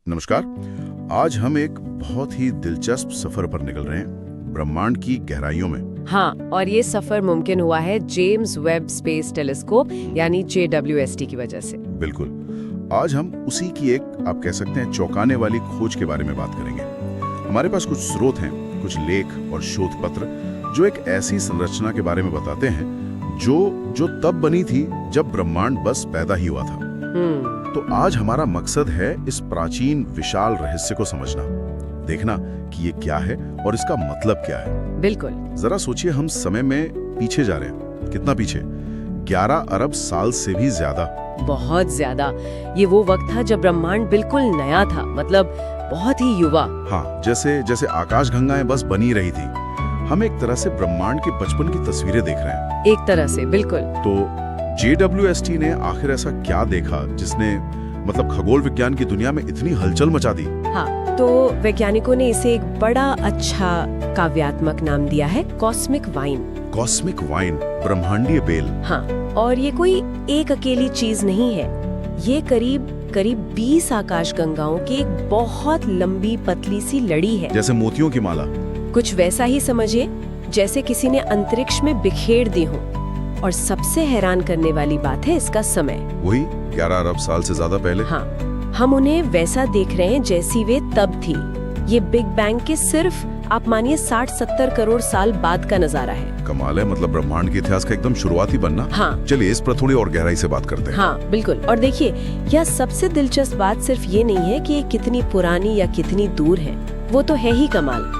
नमस्कार। आज हम एक बहुत ही दिलचस्प सफर पर निकल रहे हैं, ब्रह्मांड की गहराइयों में। हाँ, और ये सफर मुमकिन हुआ है जेम्स वेब स्पेस टेलीस्कोप यानी JWST की वजह से। बिल्कुल। आज हम उसी की एक, आप कह सकते हैं, चौंकाने वाली खोज के बारे में बात करेंगे। हमारे पास कुछ स्रोत हैं, कुछ लेख और शोध पत्र जो एक ऐसी संरचना के बारे में बताते हैं जो तब बनी थी जब ब्रह्मांड बस पैदा ही हुआ था। तो आज हमारा मकसद है इस प्राचीन विशाल रहस्य को समझना, देखना कि ये क्या है और इसका मतलब क्या है। बिल्कुल। जरा सोचिए, हम समय में पीछे जा रहे हैं। कितना पीछे? 11 अरब साल से भी ज्यादा। बहुत ज्यादा। ये वो वक्त था जब ब्रह्मांड बिल्कुल नया था, मतलब बहुत ही युवा। हाँ, जैसे आकाशगंगाएं बस बनी रही थी। हम एक तरह से ब्रह्मांड के बचपन की तस्वीरें देख रहे हैं। एक तरह से, बिल्कुल। तो JWST ने आखिर ऐसा क्या देखा जिसने मतलब खगोल विज्ञान की दुनिया में इतनी हलचल मचा दी? हाँ, तो वैज्ञानिकों ने इसे एक बड़ा अच्छा काव्यात्मक नाम दिया है, कॉस्मिक वाइन। कॉस्मिक वाइन, ब्रह्मांडीय बेल। हाँ, और ये कोई एक अकेली चीज नहीं है। ये करीब 20 आकाशगंगाओं की एक बहुत लंबी पतली सी लड़ी है। जैसे मोतियों की माला। कुछ वैसा ही समझिए, जैसे किसी ने अंतरिक्ष में बिखेर दी हो। और सबसे हैरान करने वाली बात है इसका समय। वही 11 अरब साल से ज्यादा पहले। हाँ, हम उन्हें वैसा देख रहे हैं जैसी वे तब थी। ये बिग बैंग के सिर्फ आप मानिए 60-70 करोड़ साल बाद का नजारा है। कमाल है, मतलब ब्रह्मांड के इतिहास का एकदम शुरुआती बनना। हाँ। चलिए इस पर थोड़ी और गहराई से बात करते हैं। हाँ बिल्कुल। और देखिए, यह सबसे दिलचस्प बात सिर्फ ये नहीं है कि ये कितनी पुरानी या कितनी दूर है, वो तो है ही कमाल।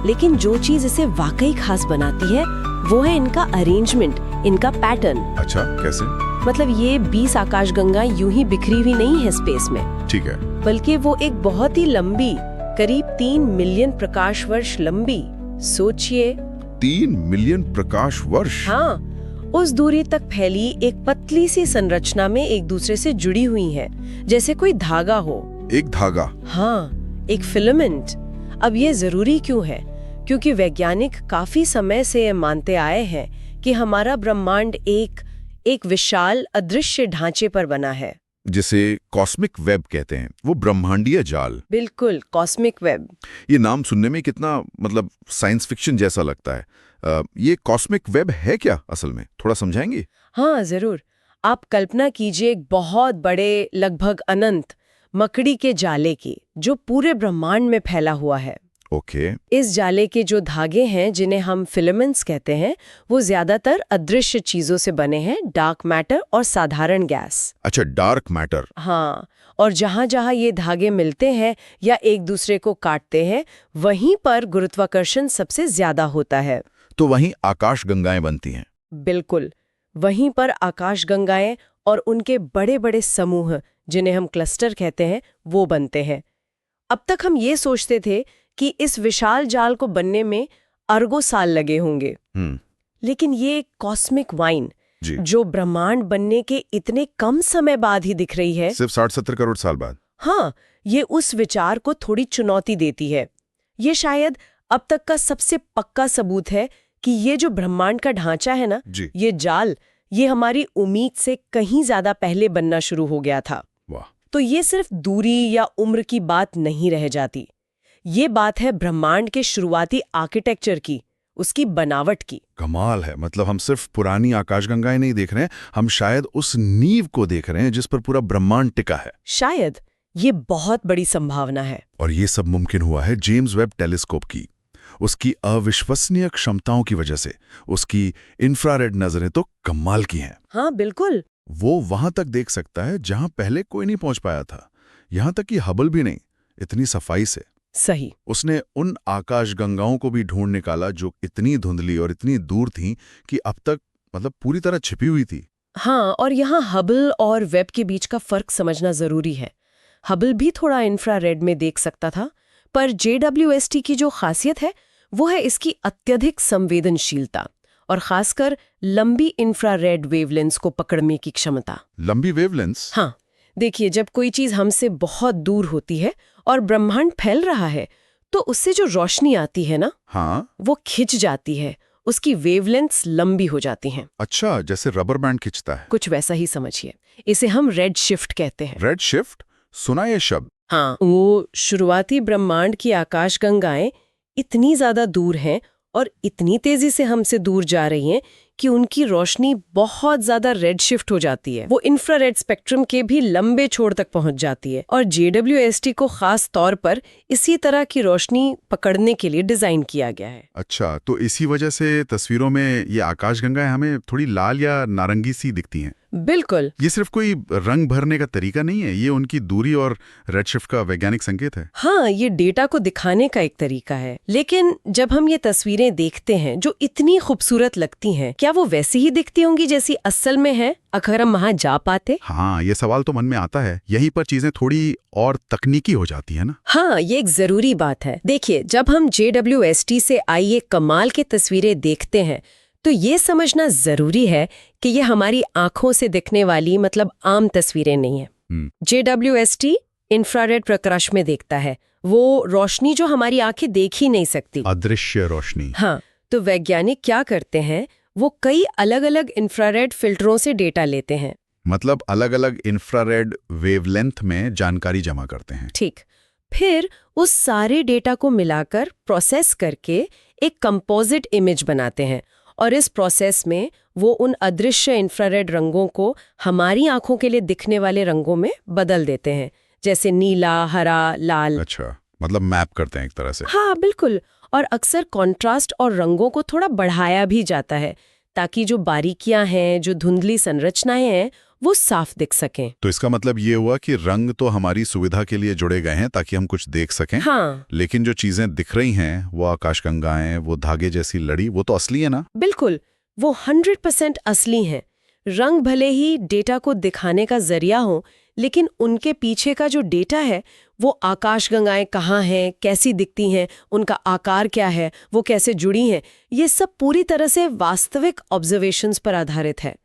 लेकिन जो चीज इसे वाकई खास बनाती है वो है इनका अरेंजमेंट, इनका पैटर्न। अच्छा, कैसे? मतलब ये 20 आकाशगंगा यूं ही बिखरी हुई नहीं है स्पेस में। ठीक है। बल्कि वो एक बहुत ही लंबी, करीब 3 मिलियन प्रकाश वर्ष लंबी, सोचिए 3 मिलियन प्रकाश वर्ष। हाँ, उस दूरी तक फैली एक पतली सी संरचना में एक दूसरे से जुड़ी हुई है, जैसे कोई धागा हो। एक धागा? हाँ, एक फिलामेंट। अब ये जरूरी क्यों है? क्योंकि वैज्ञानिक काफी समय से मानते आए हैं कि हमारा ब्रह्मांड एक विशाल अदृश्य ढांचे पर बना है, जिसे कॉस्मिक वेब कहते हैं, वो ब्रह्मांडीय जाल। बिल्कुल, कॉस्मिक वेब। ये नाम सुनने में कितना मतलब साइंस फिक्शन जैसा लगता है। ये कॉस्मिक वेब है क्या असल में? थोड़ा समझाएंगे? हाँ जरूर। आप कल्पना कीजिए एक बहुत बड़े, लगभग अनंत मकड़ी के जाले की, जो पूरे ब्रह्मांड में फैला हुआ है। ओके। इस जाले के जो धागे हैं, जिन्हें हम फिलामेंट्स कहते हैं, वो ज्यादातर अदृश्य चीजों से बने हैं, डार्क मैटर और साधारण गैस। अच्छा, डार्क मैटर। हाँ, और जहाँ जहाँ ये धागे मिलते हैं या एक दूसरे को काटते हैं, वहीं पर गुरुत्वाकर्षण सबसे ज्यादा होता है। तो वहीं आकाशगंगाएं बनती हैं। बिल्कुल, वहीं पर आकाशगंगाएं और उनके बड़े बड़े समूह, जिन्हें हम क्लस्टर कहते हैं, वो बनते हैं। अब तक हम ये सोचते थे कि इस विशाल जाल को बनने में अरबों साल लगे होंगे। लेकिन ये कॉस्मिक वाइन, जो ब्रह्मांड बनने के इतने कम समय बाद ही दिख रही है, सिर्फ 60-70 करोड़ साल बाद। हाँ, ये उस विचार को थोड़ी चुनौती देती है। ये शायद अब तक का सबसे पक्का सबूत है कि ये जो ब्रह्मांड का ढांचा है ना, ये जाल, ये हमारी उम्मीद से कहीं ज्यादा पहले बनना शुरू हो गया था। वाह। तो ये सिर्फ दूरी या उम्र की बात नहीं रह जाती। ये बात है ब्रह्मांड के शुरुआती आर्किटेक्चर की, उसकी बनावट की। कमाल है, मतलब हम सिर्फ पुरानी आकाशगंगाएं नहीं देख रहे हैं, हम शायद उस नींव को देख रहे हैं जिस पर पूरा ब्रह्मांड टिका है। शायद ये बहुत बड़ी संभावना है। और ये सब मुमकिन हुआ है जेम्स वेब टेलीस्कोप की, उसकी अविश्वसनीय क्षमताओं की वजह से। उसकी इंफ्रारेड नजरें तो कमाल की हैं। हाँ बिल्कुल। वो वहां तक देख सकता है जहां पहले कोई नहीं पहुंच पाया था, यहां तक कि हबल भी नहीं, इतनी सफाई से। सही। उसने उन आकाशगंगाओं को भी ढूंढ निकाला जो इतनी धुंधली और इतनी दूर थीं कि अब तक मतलब पूरी तरह छिपी हुई थी। हाँ, और यहाँ हबल और वेब के बीच का फर्क समझना जरूरी है। हबल भी थोड़ा इंफ्रारेड में देख सकता था, पर JWST की जो खासियत है वो है इसकी अत्यधिक संवेदनशीलता और खासकर लंबी इंफ्रारेड वेवलेंस को पकड़ने की क्षमता। लंबी वेवलेंस? हाँ, देखिए, जब कोई चीज हमसे बहुत दूर होती है और ब्रह्मांड फैल रहा है, तो उससे जो रोशनी आती है ना, हाँ, वो खिंच जाती है, उसकी वेवलेंथ्स लंबी हो जाती हैं। अच्छा, जैसे रबर बैंड खिंचता है। कुछ वैसा ही समझिए। इसे हम रेड शिफ्ट कहते हैं। Red shift? सुना ये शब्द। हाँ, वो शुरुआती ब्रह्मांड की आकाशगंगाएं इतनी ज्यादा दूर हैं और इतनी तेजी से हमसे दूर जा रही हैं कि उनकी रोशनी बहुत ज्यादा रेड शिफ्ट हो जाती है। वो इंफ्रारेड स्पेक्ट्रम के भी लंबे छोर तक पहुंच जाती है और JWST को खास तौर पर इसी तरह की रोशनी पकड़ने के लिए डिजाइन किया गया है। अच्छा, तो इसी वजह से तस्वीरों में ये आकाशगंगाएं हमें थोड़ी लाल या नारंगी सी दिखती हैं। बिल्कुल। ये सिर्फ कोई रंग भरने का तरीका नहीं है, ये उनकी दूरी और रेडशिफ्ट का वैज्ञानिक संकेत है। हाँ, ये डेटा को दिखाने का एक तरीका है। लेकिन जब हम ये तस्वीरें देखते हैं जो इतनी खूबसूरत लगती हैं, क्या वो वैसी ही दिखती होंगी जैसी असल में है अगर हम वहाँ जा पाते? हाँ, ये सवाल तो मन में आता है। यहीं पर चीजें थोड़ी और तकनीकी हो जाती है ना। हाँ, ये एक जरूरी बात है। देखिए, जब हम JWST से आई एक कमाल की तस्वीरें देखते हैं तो ये समझना जरूरी है कि ये हमारी आंखों से दिखने वाली मतलब आम तस्वीरें नहीं है। JWST इंफ्रारेड प्रकाश में देखता है, वो रोशनी जो हमारी आंखें देख ही नहीं सकती, अदृश्य रोशनी। हाँ, तो वैज्ञानिक क्या करते हैं, वो कई अलग अलग इंफ्रारेड फिल्टरों से डेटा लेते हैं। मतलब अलग अलग इंफ्रारेड वेवलेंथ में जानकारी जमा करते हैं। ठीक। फिर उस सारे डेटा को मिलाकर प्रोसेस करके एक कंपोजिट इमेज बनाते हैं और इस प्रोसेस में वो उन अदृश्य इंफ्रारेड रंगों को हमारी आंखों के लिए दिखने वाले रंगों में बदल देते हैं, जैसे नीला, हरा, लाल। अच्छा, मतलब मैप करते हैं एक तरह से। हाँ, बिल्कुल। और अक्सर कॉन्ट्रास्ट और रंगों को थोड़ा बढ़ाया भी जाता है ताकि जो बारीकियां हैं, जो धुंधली संरचनाएं हैं, वो साफ दिख सकें। तो इसका मतलब ये हुआ कि रंग तो हमारी सुविधा के लिए जुड़े गए हैं ताकि हम कुछ देख सकें। हाँ, लेकिन जो चीजें दिख रही हैं, वो आकाशगंगाएं, वो धागे जैसी लड़ी, वो तो असली है ना। बिल्कुल, वो 100% असली हैं। रंग भले ही डेटा को दिखाने का जरिया हो, लेकिन उनके पीछे का जो डेटा है, वो आकाशगंगाएं कहाँ हैं, कैसी दिखती हैं, उनका आकार क्या है, वो कैसे जुड़ी हैं, ये सब पूरी तरह से वास्तविक ऑब्जर्वेशंस पर आधारित है।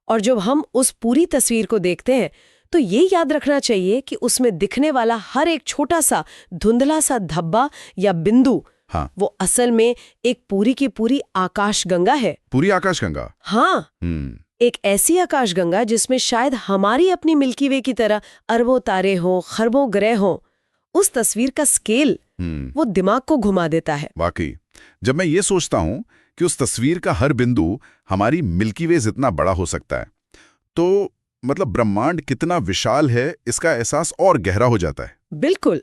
और जब हम उस पूरी तस्वीर को देखते हैं तो ये याद रखना चाहिए कि उसमें दिखने वाला हर एक छोटा सा धुंधला सा धब्बा या बिंदु, हाँ, वो असल में एक पूरी की पूरी आकाशगंगा है। पूरी आकाशगंगा। हाँ, एक ऐसी आकाशगंगा जिसमें शायद हमारी अपनी मिल्की वे की तरह अरबों तारे हों, खरबों ग्रह हों। उस तस्वीर का स्केल वो दिमाग को घुमा देता है। वाकई, जब मैं ये सोचता हूँ कि उस तस्वीर का हर बिंदु हमारी मिल्की वे जितना बड़ा हो सकता है, तो मतलब ब्रह्मांड कितना विशाल है, इसका एहसास और गहरा हो जाता है। बिल्कुल।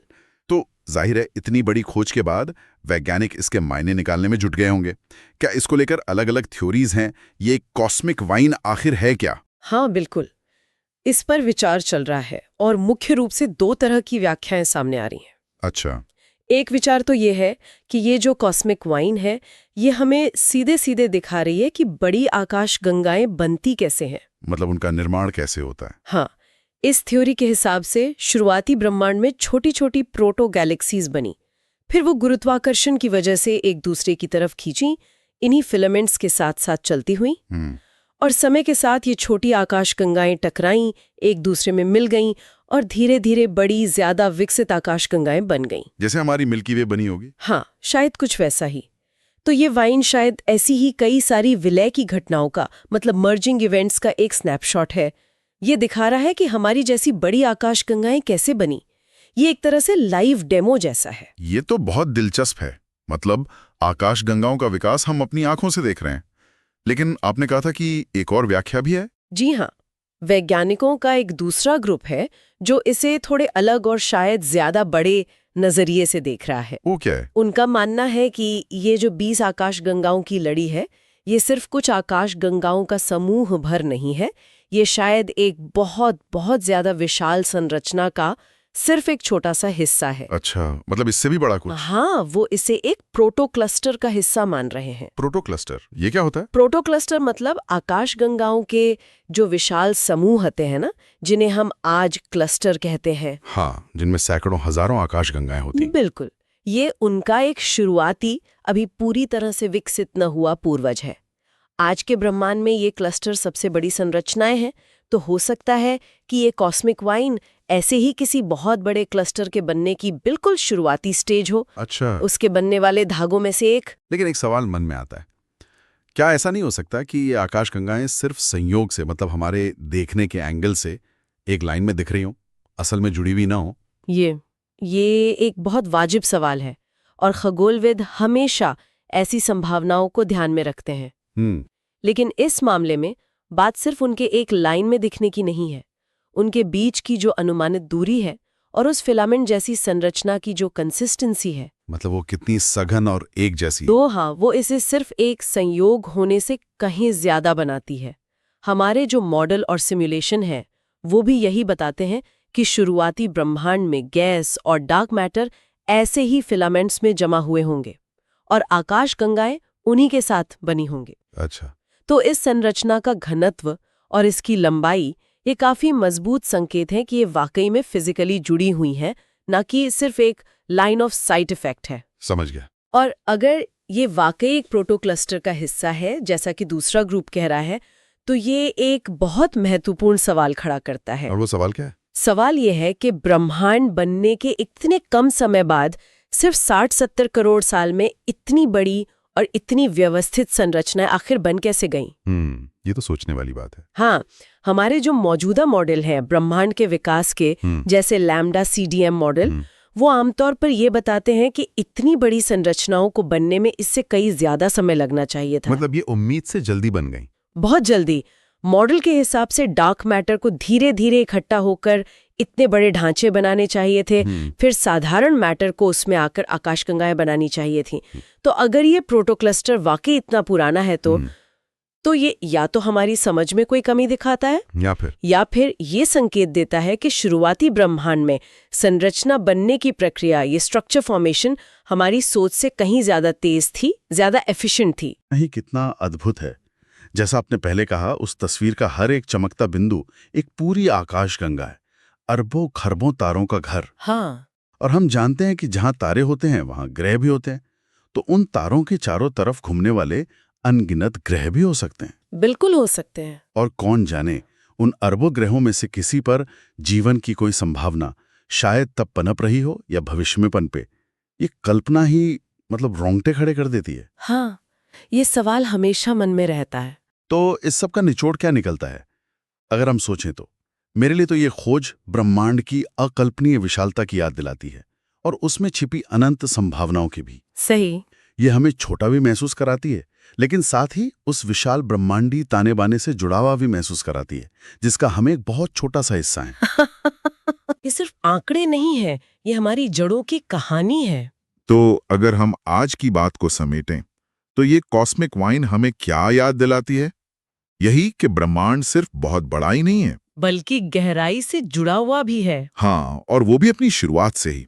तो जाहिर है, इतनी बड़ी खोज के बाद वैज्ञानिक इसके मायने निकालने में जुट गए होंगे। क्या इसको लेकर अलग अलग थ्योरीज हैं? ये कॉस्मिक वाइन आखिर है क्या? हाँ, बिल्कुल, इस पर विचार चल रहा है और मुख्य रूप से 2 तरह की व्याख्याएं सामने आ रही हैं। अच्छा। एक विचार तो ये है कि ये जो कॉस्मिक वाइन है, ये हमें सीधे सीधे दिखा रही है कि बड़ी आकाशगंगाएं बनती कैसे हैं। मतलब उनका निर्माण कैसे होता है। हाँ, इस थ्योरी के हिसाब से शुरुआती ब्रह्मांड में छोटी छोटी प्रोटो गैलेक्सीज बनी, फिर वो गुरुत्वाकर्षण की वजह से एक दूसरे की तरफ खींची, इन्हीं फिलामेंट्स के साथ साथ चलती हुई, और समय के साथ ये छोटी आकाशगंगाएं टकराईं, एक दूसरे में मिल गईं और धीरे धीरे बड़ी ज्यादा विकसित आकाशगंगाएं बन गईं। जैसे हमारी मिल्की वे बनी होगी। हाँ, शायद कुछ वैसा ही। तो ये वाइन शायद ऐसी ही कई सारी विलय की घटनाओं का, मतलब मर्जिंग इवेंट्स का एक स्नैपशॉट है। ये दिखा रहा है कि हमारी जैसी बड़ी आकाशगंगाएं कैसे बनी। ये एक तरह से लाइव डेमो जैसा है। ये तो बहुत दिलचस्प है। मतलब आकाशगंगाओं का विकास हम अपनी आंखों से देख रहे हैं। लेकिन आपने कहा था कि एक और व्याख्या भी है। जी हाँ, वैज्ञानिकों का एक दूसरा ग्रुप है जो इसे थोड़े अलग और शायद ज्यादा बड़े नजरिए से देख रहा है। वो क्या है? उनका मानना है कि ये जो 20 आकाशगंगाओं की लड़ी है, ये सिर्फ कुछ आकाशगंगाओं का समूह भर नहीं है। ये शायद एक बहुत बहुत ज्यादा विशाल संरचना का सिर्फ एक छोटा सा हिस्सा है। अच्छा, मतलब इससे भी बड़ा कुछ। हाँ, वो इसे एक प्रोटो क्लस्टर का हिस्सा मान रहे हैं। प्रोटो क्लस्टर, ये क्या होता है? प्रोटो क्लस्टर मतलब आकाशगंगाओं के जो विशाल समूह होते हैं ना, जिन्हें हम आज क्लस्टर कहते हैं। हाँ, जिनमें सैकड़ों हजारों आकाशगंगाएं होती। बिल्कुल, ये उनका एक शुरुआती, अभी पूरी तरह से विकसित न हुआ पूर्वज है। आज के ब्रह्मांड में ये क्लस्टर सबसे बड़ी संरचनाएं हैं, तो हो सकता है कि ये कॉस्मिक वाइन ऐसे ही किसी बहुत बड़े क्लस्टर के बनने की बिल्कुल शुरुआती स्टेज हो। अच्छा। उसके बनने वाले धागों में से एक। लेकिन एक सवाल मन में आता है, क्या ऐसा नहीं हो सकता कि ये आकाशगंगाएं सिर्फ संयोग से, मतलब हमारे देखने के एंगल से एक लाइन में दिख रही हों, असल में जुड़ी हुई ना हो? ये एक बहुत वाजिब सवाल है और खगोलविद हमेशा ऐसी संभावनाओं को ध्यान में रखते हैं। लेकिन इस मामले में बात सिर्फ उनके एक लाइन में दिखने की नहीं है। उनके बीच की जो अनुमानित दूरी है और उस फिलामेंट जैसी संरचना की जो कंसिस्टेंसी है, मतलब वो कितनी सघन और एक जैसी। तो हाँ, वो इसे सिर्फ एक संयोग होने से कहीं ज्यादा बनाती है। हमारे जो मॉडल और सिमुलेशन है वो भी यही बताते हैं कि शुरुआती ब्रह्मांड में गैस और डार्क मैटर ऐसे ही फिलामेंट्स में जमा हुए होंगे और आकाशगंगाएं उन्हीं के साथ बनी होंगी। अच्छा, तो इस संरचना का घनत्व और इसकी लंबाई ये काफी मजबूत संकेत हैं कि ये वाकई में फिजिकली जुड़ी हुई हैं, ना कि सिर्फ एक लाइन ऑफ साइट इफेक्ट है। समझ गया। और अगर ये वाकई एक प्रोटोक्लस्टर का हिस्सा है, जैसा कि दूसरा ग्रुप कह रहा है, तो ये एक बहुत महत्वपूर्ण सवाल खड़ा करता है। और वो सवाल क्या है? सवाल ये है कि ब्रह्मांड बनने के इतने कम समय बाद सिर्फ 60-70 करोड़ साल में इतनी बड़ी और इतनी व्यवस्थित संरचनाएं आखिर बन कैसे गईं? ये तो सोचने वाली बात है। हाँ, हमारे जो मौजूदा मॉडल हैं ब्रह्मांड के विकास के, जैसे लैम्डा CDM मॉडल, वो आमतौर पर ये बताते हैं कि इतनी बड़ी संरचनाओं को बनने में इससे कई ज्यादा समय लगना चाहिए था। मतलब ये उम्मीद से जल्दी बन गई। बहुत जल्दी। मॉडल के हिसाब से डार्क मैटर को धीरे धीरे इकट्ठा होकर इतने बड़े ढांचे बनाने चाहिए थे, फिर साधारण मैटर को उसमें आकर आकाशगंगाएं बनानी चाहिए थी। तो अगर ये प्रोटोक्लस्टर वाकई इतना पुराना है तो ये या तो हमारी समझ में कोई कमी दिखाता है या फिर ये संकेत देता है कि शुरुआती ब्रह्मांड में संरचना बनने की प्रक्रिया, ये स्ट्रक्चर फॉर्मेशन हमारी सोच से कहीं ज्यादा तेज थी, ज्यादा एफिशिएंट थी। नहीं, कितना अद्भुत है। जैसा आपने पहले कहा, उस तस्वीर का हर एक चमकता बिंदु एक पूरी आकाशगंगा है, अरबों खरबों तारों का घर। हाँ, और हम जानते हैं कि जहां तारे होते हैं वहां ग्रह भी होते हैं, तो उन तारों के चारों तरफ घूमने वाले अनगिनत ग्रह भी हो सकते हैं। बिल्कुल हो सकते हैं। और कौन जाने उन अरबों ग्रहों में से किसी पर जीवन की कोई संभावना शायद तब पनप रही हो या भविष्य में पनपे। ये कल्पना ही मतलब रोंगटे खड़े कर देती है। हाँ, ये सवाल हमेशा मन में रहता है। तो इस सब का निचोड़ क्या निकलता है? अगर हम सोचें तो मेरे लिए तो ये खोज ब्रह्मांड की अकल्पनीय विशालता की याद दिलाती है और उसमें छिपी अनंत संभावनाओं की भी। सही। ये हमें छोटा भी महसूस कराती है, लेकिन साथ ही उस विशाल ब्रह्मांडी ताने बाने से जुड़ा हुआ भी महसूस कराती है, जिसका हमें एक बहुत छोटा सा हिस्सा है। ये सिर्फ आंकड़े नहीं है, ये हमारी जड़ों की कहानी है। तो अगर हम आज की बात को समेटें तो ये कॉस्मिक वाइन हमें क्या याद दिलाती है? यही कि ब्रह्मांड सिर्फ बहुत बड़ा ही नहीं है, बल्कि गहराई से जुड़ा हुआ भी है। हाँ, और वो भी अपनी शुरुआत से ही।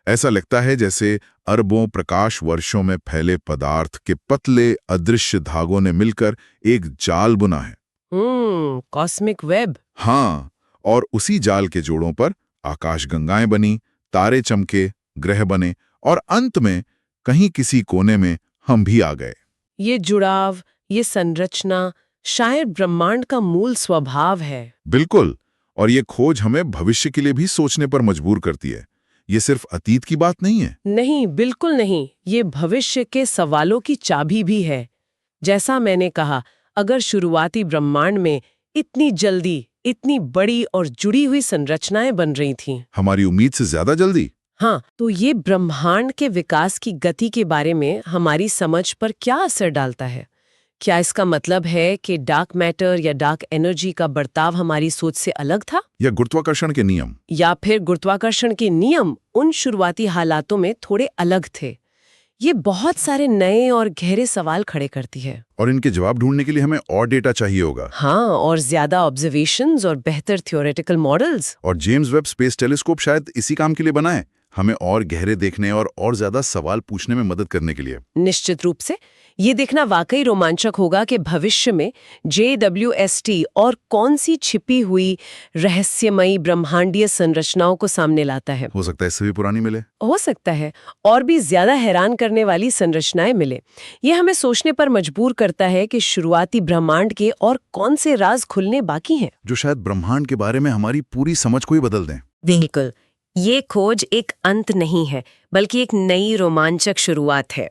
ऐसा लगता है जैसे अरबों प्रकाश वर्षों में फैले पदार्थ के पतले अदृश्य धागों ने मिलकर एक जाल बुना है। Cosmic web. हाँ, और उसी जाल के जोड़ों पर आकाशगंगाएं बनी, तारे चमके, ग्रह बने और अंत में कहीं किसी कोने में हम भी आ गए। ये जुड़ाव, ये संरचना शायद ब्रह्मांड का मूल स्वभाव है। बिल्कुल, और ये खोज हमें भविष्य के लिए भी सोचने पर मजबूर करती है। ये सिर्फ अतीत की बात नहीं है। नहीं, बिल्कुल नहीं। ये भविष्य के सवालों की चाबी भी है। जैसा मैंने कहा, अगर शुरुआती ब्रह्मांड में इतनी जल्दी इतनी बड़ी और जुड़ी हुई संरचनाएं बन रही थीं, हमारी उम्मीद से ज्यादा जल्दी। हाँ, तो ये ब्रह्मांड के विकास की गति के बारे में हमारी समझ पर क्या असर डालता है? क्या इसका मतलब है कि डार्क मैटर या डार्क एनर्जी का बर्ताव हमारी सोच से अलग था? या गुरुत्वाकर्षण के नियम? या फिर गुरुत्वाकर्षण के नियम उन शुरुआती हालातों में थोड़े अलग थे? ये बहुत सारे नए और गहरे सवाल खड़े करती है। और इनके जवाब ढूंढने के लिए हमें और डेटा चाहिए होगा। हाँ, और ज्यादा ऑब्जर्वेशंस और बेहतर थ्योरेटिकल मॉडल्स। और जेम्स वेब स्पेस टेलीस्कोप शायद इसी काम के लिए बना है, हमें और गहरे देखने और ज्यादा सवाल पूछने में मदद करने के लिए। निश्चित रूप से ये देखना वाकई रोमांचक होगा कि भविष्य में JWST और कौन सी छिपी हुई रहस्यमयी ब्रह्मांडीय संरचनाओं को सामने लाता है। हो सकता है इससे भी पुरानी मिले। हो सकता है और भी ज्यादा हैरान करने वाली संरचनाएं मिले। ये हमें सोचने पर मजबूर करता है कि शुरुआती ब्रह्मांड के और कौन से राज खुलने बाकी हैं, जो शायद ब्रह्मांड के बारे में हमारी पूरी समझ को ही बदल दें। बिल्कुल, ये खोज एक अंत नहीं है, बल्कि एक नई रोमांचक शुरुआत है।